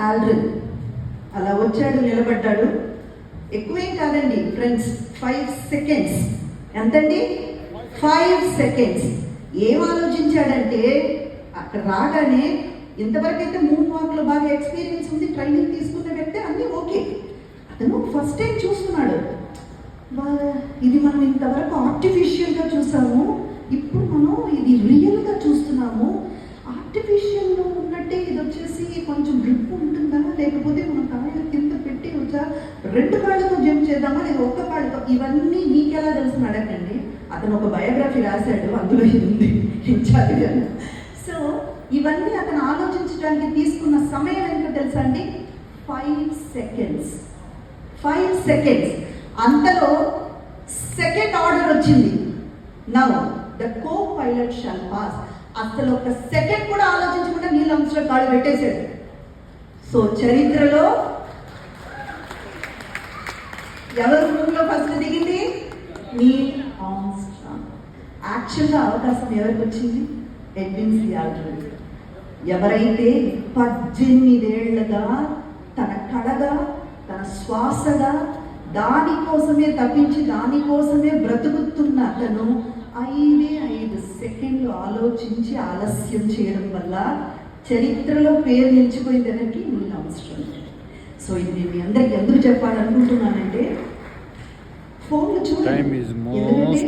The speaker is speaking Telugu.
ఆల్డ్రిన్ అలా వచ్చాడు, నిలబడ్డాడు. ఎక్కువేం కాదండి ఫ్రెండ్స్, 5 సెకండ్స్. ఎంతండి? 5 సెకండ్స్. ఏం ఆలోచించాడంటే అక్కడ రాగానే ఇంతవరకు అయితే మూన్ వాక్లో బాగా ఎక్స్పీరియన్స్ ఉంది, ట్రైనింగ్ తీసుకున్న వ్యక్తి, అన్నీ ఓకే. అతను ఫస్ట్ టైం చూస్తున్నాడు, ఇది మనం ఇంతవరకు ఆర్టిఫిషియల్గా చూసాము, ఇప్పుడు మనం ఇది రియల్గా చూస్తున్నాము. ఆర్టిఫిషియల్లో ఉన్నట్టే ఇది వచ్చేసి కొంచెం గ్రిప్ ఉంటుందా, లేకపోతే మనం కాళ్ళు కింద పెట్టి వచ్చా 2 కాళ్ళతో జంప్ చేద్దామా, లేదా ఒక్క కాళ్ళతో, ఇవన్నీ మీకెలా తెలుసు అడగండి. అతను ఒక బయోగ్రఫీ రాశాడు, అందులో ఇది ఉంది, చదివాను. సో ఇవన్నీ అతను ఆలోచించడానికి తీసుకున్న సమయం ఎంత తెలుసా అండి? 5 సెకండ్స్. 5 సెకండ్స్. అంతలో సెకండ్ ఆర్డర్ వచ్చింది. Now the co pilot shawl pass. అసలు ఒక సెకండ్ కూడా ఆలోచించకుండా నీల్ ఆర్మ్స్ట్రాంగ్ కాళ్ళు పెట్టేశాడు. సో చరిత్రలో ఎవరు రూమ్లో ఫస్ట్ దిగింది? Neil Armstrong. యాక్చువల్గా అవకాశం ఎవరికి వచ్చింది? Edwin C Aldrin. ఎవరైతే 18 ఏళ్లుగా తన కళగా, తన శ్వాసగా దానికోసమే తప్పించి దానికోసమే బ్రతుకుతున్న అతను 5 సెకండ్లు ఆలోచించి ఆలస్యం చేయడం వల్ల చరిత్రలో పేరు నిలిచిపోయింది దానికి నీల్ ఆర్మ్స్ట్రాంగ్. సో ఇది నేను మీ అందరికి ఎందుకు చెప్పాలనుకుంటున్నానంటే, ఫోన్లు చూడండి.